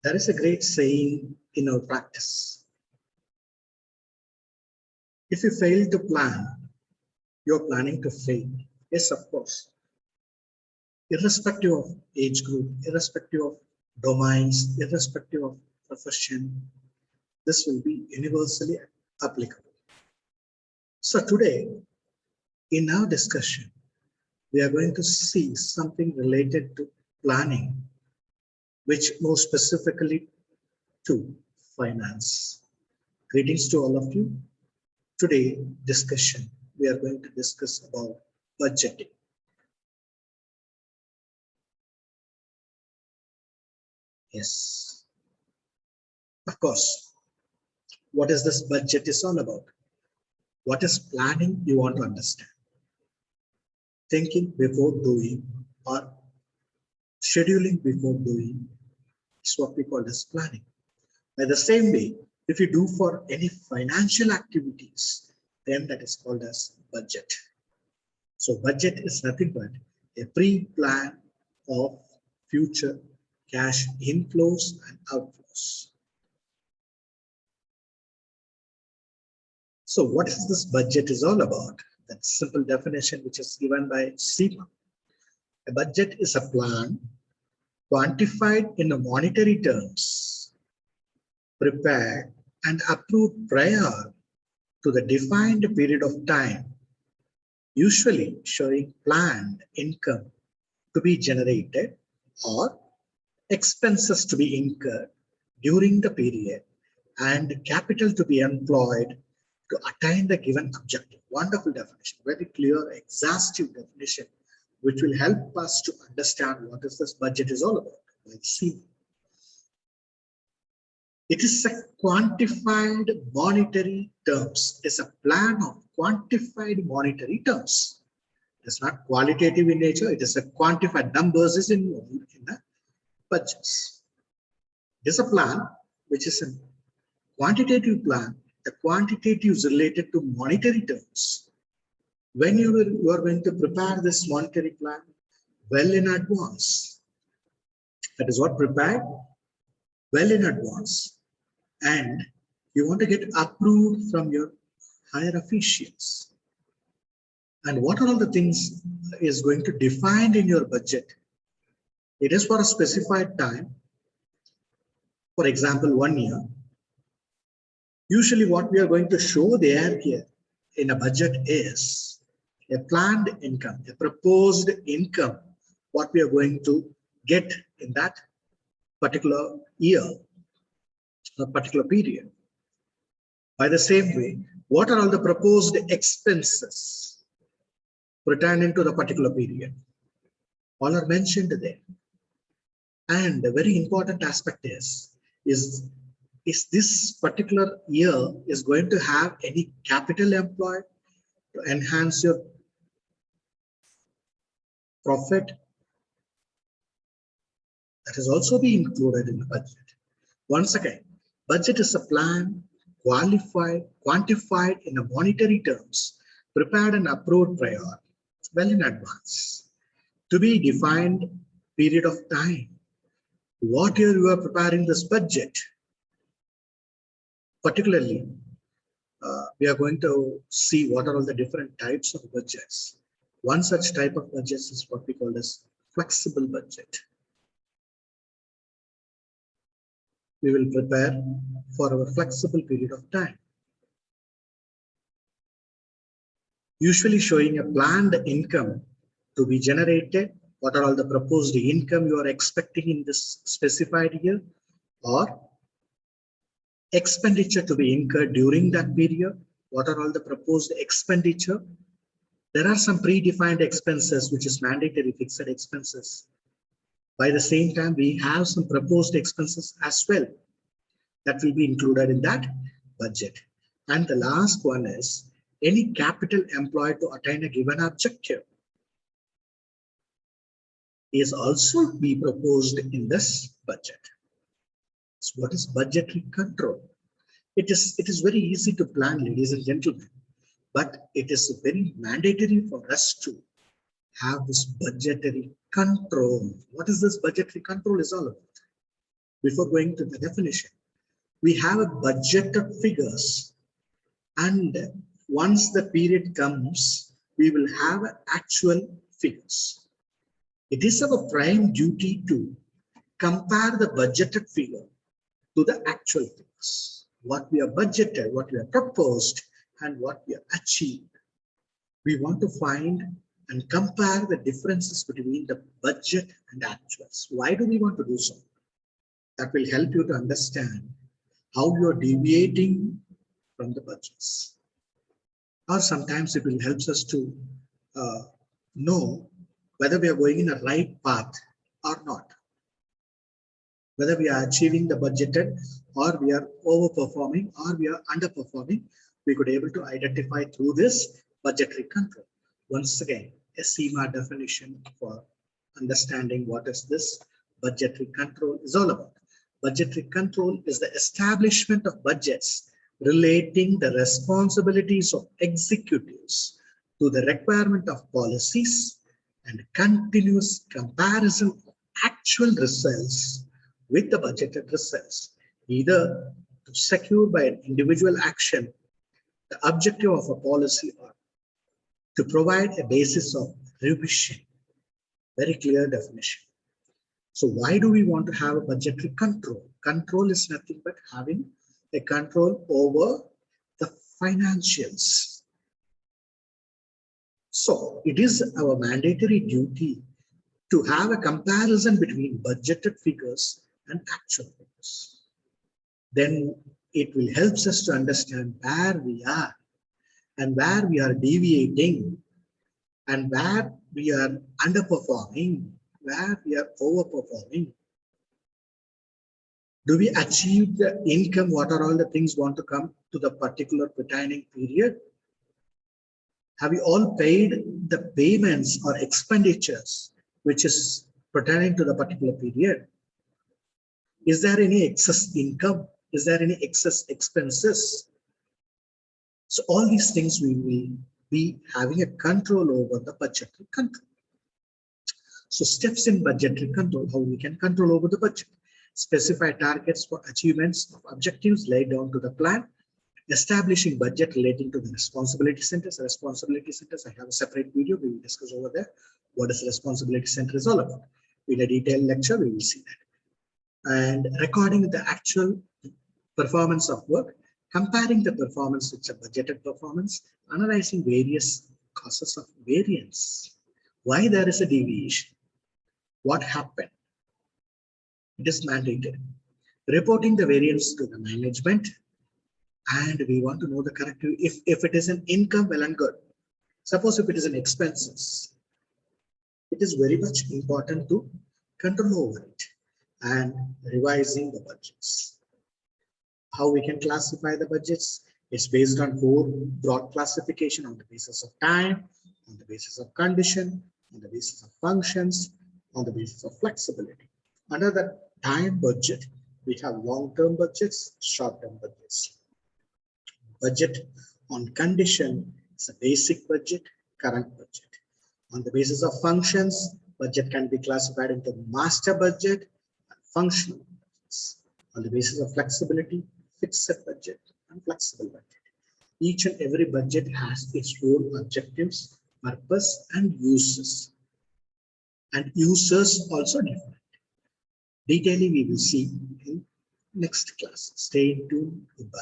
There is a great saying in our practice. If you fail to plan, you're planning to fail. Yes, of course. Irrespective of age group, irrespective of domains, irrespective of profession, this will be universally applicable. So today, in our discussion, we are going to see something related to planning, which more specifically to finance. Greetings to all of you. Today discussion, we are going to discuss about budgeting. Yes, of course. What is this budget is all about? What is planning you want to understand? Thinking before doing or scheduling before doing is what we call as planning. By the same way, if you do for any financial activities, then that is called as budget. So budget is nothing but a pre-plan of future cash inflows and outflows. So what is this budget is all about? That simple definition which is given by SEMA. A budget is a plan quantified in monetary terms, prepared and approved prior to the defined period of time, usually showing planned income to be generated or expenses to be incurred during the period and capital to be employed to attain the given objective. Wonderful definition, very clear, exhaustive definition, which will help us to understand what is this budget is all about. Let's see. It is a quantified monetary terms. It is a plan of quantified monetary terms. It is not qualitative in nature. It is a quantified numbers is involved in the budgets. It is a plan which is a quantitative plan. The quantitative is related to monetary terms. When you are going to prepare this monetary plan well in advance, that is what prepared well in advance, and you want to get approved from your higher officials. And what are all the things is going to define in your budget? It is for a specified time. For example, 1 year. Usually what we are going to show there here in a budget is a planned income, a proposed income, what we are going to get in that particular year, a particular period. By the same way, what are all the proposed expenses pertaining to the particular period? All are mentioned there. And a very important aspect is this particular year is going to have any capital employed to enhance your profit? That is also be included in the budget. Once again, budget is a plan quantified in a monetary terms, prepared and approved prior, well in advance, to be defined period of time. What year you are preparing this budget? Particularly, we are going to see what are all the different types of budgets. One such type of budget is what we call as flexible budget. We will prepare for our flexible period of time, usually showing a planned income to be generated. What are all the proposed income you are expecting in this specified year, or expenditure to be incurred during that period? What are all the proposed expenditure? There are some predefined expenses, which is mandatory fixed expenses. By the same time, we have some proposed expenses as well that will be included in that budget. And the last one is any capital employed to attain a given objective is also be proposed in this budget. So what is budgetary control? It is very easy to plan, ladies and gentlemen, but it is very mandatory for us to have this budgetary control. What is this budgetary control is all about? before going to the definition, we have a budgeted figures, and once the period comes, we will have actual figures. It is our prime duty to compare the budgeted figure to the actual figures. What we have budgeted, what we have proposed, and what we have achieved. We want to find and compare the differences between the budget and actuals. Why do we want to do so? That will help you to understand how you are deviating from the budgets. Or sometimes it will help us to know whether we are going in a right path or not. Whether we are achieving the budgeted, or we are overperforming, or we are underperforming, we could able to identify through this budgetary control. Once again, a SEMA definition for understanding what is this budgetary control is all about. Budgetary control is the establishment of budgets relating the responsibilities of executives to the requirement of policies and continuous comparison of actual results with the budgeted results, either to secure by an individual action the objective of a policy or to provide a basis of revision. Very clear definition. So why do we want to have a budgetary control? Control is nothing but having a control over the financials. So it is our mandatory duty to have a comparison between budgeted figures and actual figures. Then it will help us to understand where we are and where we are deviating and where we are underperforming, where we are overperforming. Do we achieve the income? What are all the things want to come to the particular pertaining period? Have we all paid the payments or expenditures which is pertaining to the particular period? Is there any excess income? Is there any excess expenses? So all these things we will be having a control over the budgetary control. So steps in budgetary control, how we can control over the budget. Specify targets for achievements of objectives laid down to the plan. Establishing budget relating to the responsibility centers. Responsibility centers, I have a separate video we will discuss over there. What is the responsibility center is all about. In a detailed lecture, we will see that. And recording the actual performance of work, comparing the performance with the budgeted performance, analyzing various causes of variance. Why there is a deviation? What happened? It is mandated. Reporting the variance to the management, and we want to know the corrective. If it is an income, well and good. Suppose if it is an expenses, it is very much important to control over it and revising the budgets. How we can classify the budgets? It's based on 4 broad classification on the basis of time, on the basis of condition, on the basis of functions, on the basis of flexibility. Under the time budget, we have long-term budgets, short-term budgets. Budget on condition is a basic budget, current budget. On the basis of functions, budget can be classified into master budget and functional budgets. On the basis of flexibility, fixed budget and flexible budget. Each and every budget has its own objectives, purpose, and uses. And users also different. Detailing we will see in next class. Stay tuned. Goodbye.